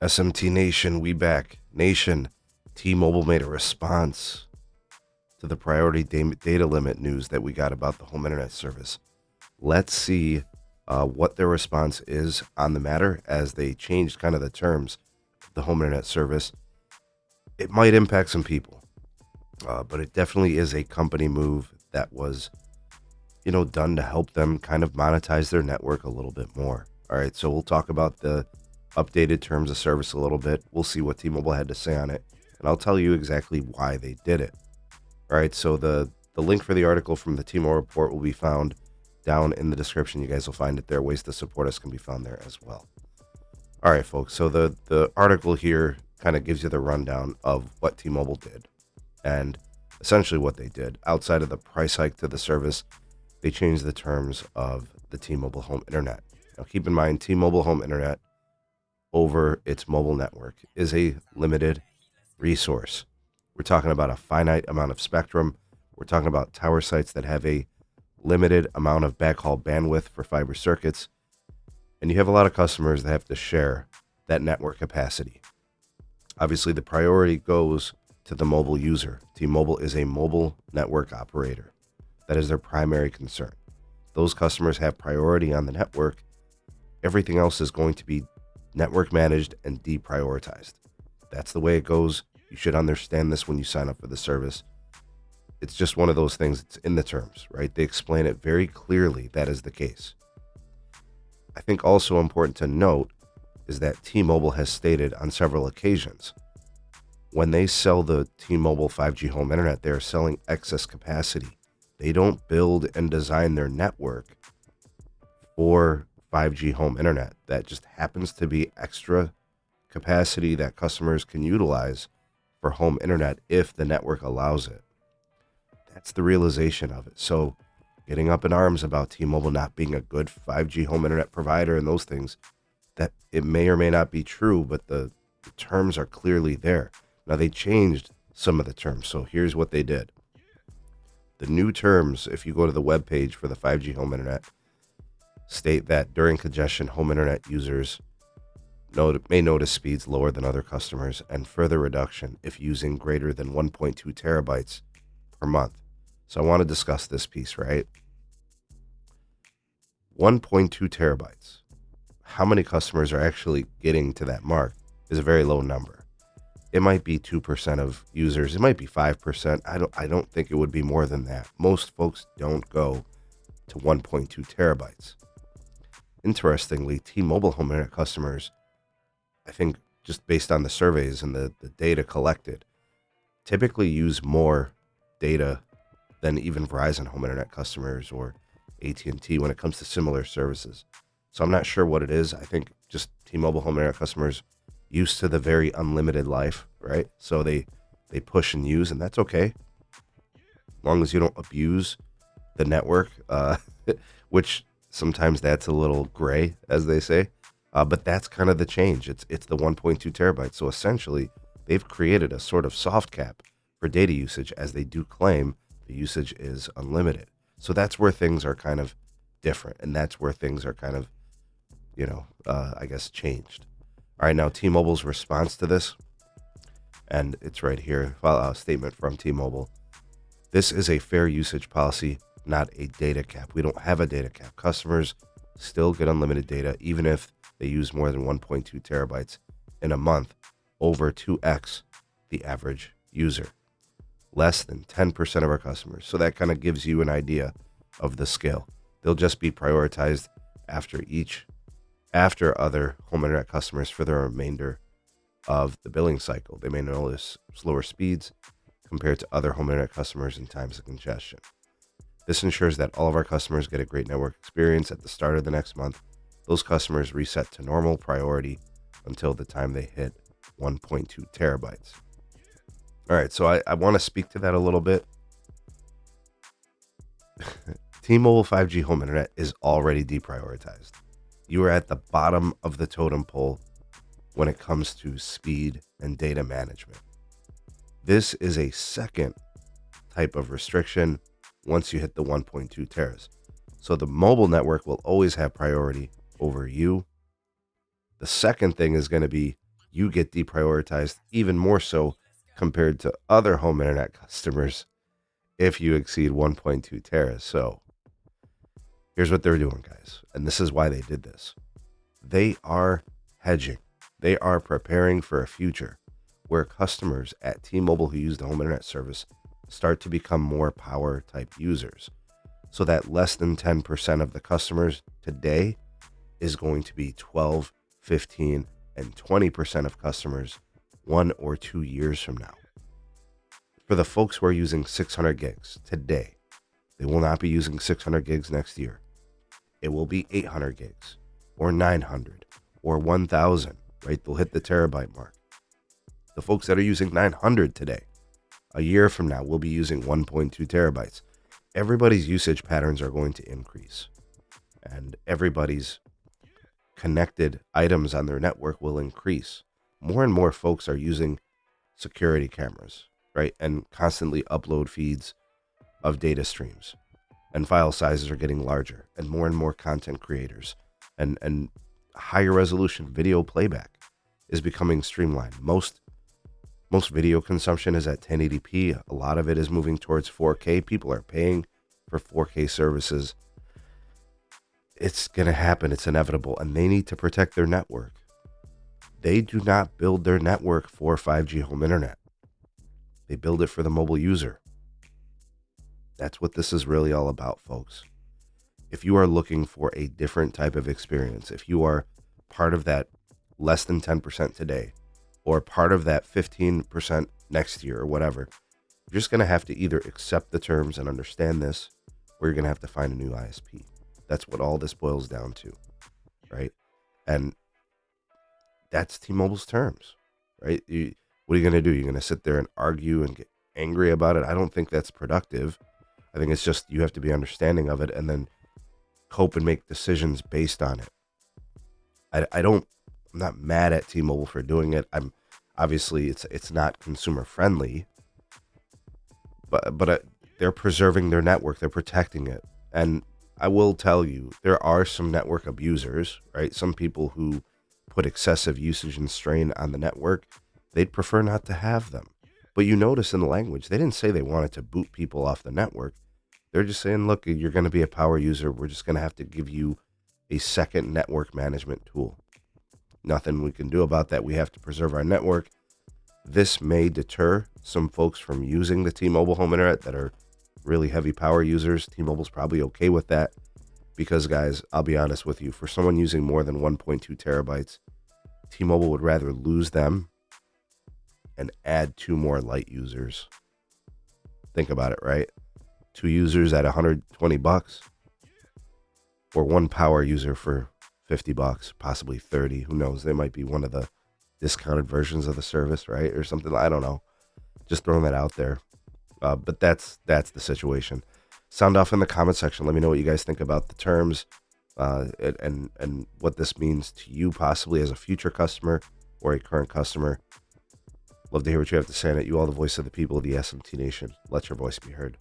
SMT Nation, we back. Nation, T-Mobile made a response to the priority data limit news that we got about the home internet service. Let's see what their response is on the matter as they changed kind of the terms of the home internet service. It might impact some people, but it definitely is a company move that was, done to help them kind of monetize their network a little bit more. All right, so we'll talk about the updated terms of service a little bit. We'll see what T-Mobile had to say on it, and I'll tell you exactly why they did it. All right, so the link for the article from the T-Mobile report will be found down in the description. You guys will find it there. Ways to support us can be found there as well. All right, folks, so the article here kind of gives you the rundown of what T-Mobile did and essentially what they did. Outside of the price hike to the service, they changed the terms of the T-Mobile Home Internet. Now, keep in mind, T-Mobile Home Internet over its mobile network is a limited resource. We're talking about a finite amount of spectrum. We're talking about tower sites that have a limited amount of backhaul bandwidth for fiber circuits. And you have a lot of customers that have to share that network capacity. Obviously, the priority goes to the mobile user. T-Mobile is a mobile network operator. That is their primary concern. Those customers have priority on the network. Everything else is going to be network managed and deprioritized. That's the way it goes. You should understand this when you sign up for the service. It's just one of those things. It's in the terms, right? They explain it very clearly. That is the case. I think also important to note is that T-Mobile has stated on several occasions when they sell the T-Mobile 5G home internet, they are selling excess capacity. They don't build and design their network for 5G home internet. That just happens to be extra capacity that customers can utilize for home internet if the network allows it. That's the realization of it. So getting up in arms about T-Mobile not being a good 5G home internet provider and those things, that it may or may not be true, but the terms are clearly there. Now, they changed some of the terms. So here's what they did. The new terms, if you go to the web page for the 5G home internet, state that during congestion, home internet users may notice speeds lower than other customers and further reduction if using greater than 1.2 terabytes per month. So I want to discuss this piece, right? 1.2 terabytes. How many customers are actually getting to that mark is a very low number. It might be 2% of users. It might be 5%. I don't think it would be more than that. Most folks don't go to 1.2 terabytes. Interestingly, T-Mobile home internet customers, I think just based on the surveys and the data collected, typically use more data than even Verizon home internet customers or AT&T when it comes to similar services. So I'm not sure what it is. I think just T-Mobile home internet customers used to the very unlimited life, right? So they push and use, and that's okay. As long as you don't abuse the network, which sometimes that's a little gray, as they say. But that's kind of the change. It's the 1.2 terabytes. So essentially, they've created a sort of soft cap for data usage, as they do claim the usage is unlimited. So that's where things are kind of different, and that's where things are kind of, I guess, changed. All right, now T-Mobile's response to this, and it's right here, a statement from T-Mobile. This is a fair usage policy, not a data cap. We don't have a data cap. Customers still get unlimited data, even if they use more than 1.2 terabytes in a month, over 2x the average user. Less than 10% of our customers. So that kind of gives you an idea of the scale. They'll just be prioritized after other home internet customers for the remainder of the billing cycle. They may notice slower speeds compared to other home internet customers in times of congestion. This ensures that all of our customers get a great network experience at the start of the next month. Those customers reset to normal priority until the time they hit 1.2 terabytes. All right, so I want to speak to that a little bit. T-Mobile 5G home internet is already deprioritized. You are at the bottom of the totem pole when it comes to speed and data management. This is a second type of restriction once you hit the 1.2 teras. So the mobile network will always have priority over you. The second thing is going to be you get deprioritized even more so compared to other home internet customers if you exceed 1.2 teras. So here's what they're doing, guys. And this is why they did this. They are hedging. They are preparing for a future where customers at T-Mobile who use the home internet service start to become more power type users. So that less than 10% of the customers today is going to be 12, 15, and 20% of customers 1 or 2 years from now. For the folks who are using 600 gigs today, they will not be using 600 gigs next year. It will be 800 gigs or 900 or 1,000, right? They'll hit the terabyte mark. The folks that are using 900 today, a year from now, will be using 1.2 terabytes. Everybody's usage patterns are going to increase, and everybody's connected items on their network will increase. More and more folks are using security cameras, right? And constantly upload feeds of data streams, and file sizes are getting larger, and more content creators and higher resolution video playback is becoming streamlined. Most video consumption is at 1080p. A lot of it is moving towards 4K. People are paying for 4K services. It's going to happen. It's inevitable. And they need to protect their network. They do not build their network for 5G home internet. They build it for the mobile user. That's what this is really all about, folks. If you are looking for a different type of experience, if you are part of that less than 10% today, or part of that 15% next year or whatever, you're just going to have to either accept the terms and understand this, or you're going to have to find a new ISP. That's what all this boils down to, right? And that's T-Mobile's terms, right? What are you going to do? You're going to sit there and argue and get angry about it? I don't think that's productive. I think it's just you have to be understanding of it and then cope and make decisions based on it. I'm not mad at T-Mobile for doing it. I'm obviously it's not consumer friendly, but they're preserving their network. They're protecting it. And I will tell you, there are some network abusers, right? Some people who put excessive usage and strain on the network. They'd prefer not to have them. But you notice in the language, they didn't say they wanted to boot people off the network. They're just saying, look, you're going to be a power user. We're just going to have to give you a second network management tool. Nothing we can do about that. We have to preserve our network. This may deter some folks from using the T-Mobile home internet that are really heavy power users. T-Mobile's probably okay with that because, guys, I'll be honest with you. For someone using more than 1.2 terabytes, T-Mobile would rather lose them and add 2 more light users. Think about it, right? 2 users at $120, or 1 power user for $50, possibly 30. Who knows? They might be one of the discounted versions of the service, right? Or something. I don't know. Just throwing that out there. But that's the situation. Sound off in the comment section. Let me know what you guys think about the terms and what this means to you possibly as a future customer or a current customer. Love to hear what you have to say on it. You are the voice of the people of the SMT Nation. Let your voice be heard.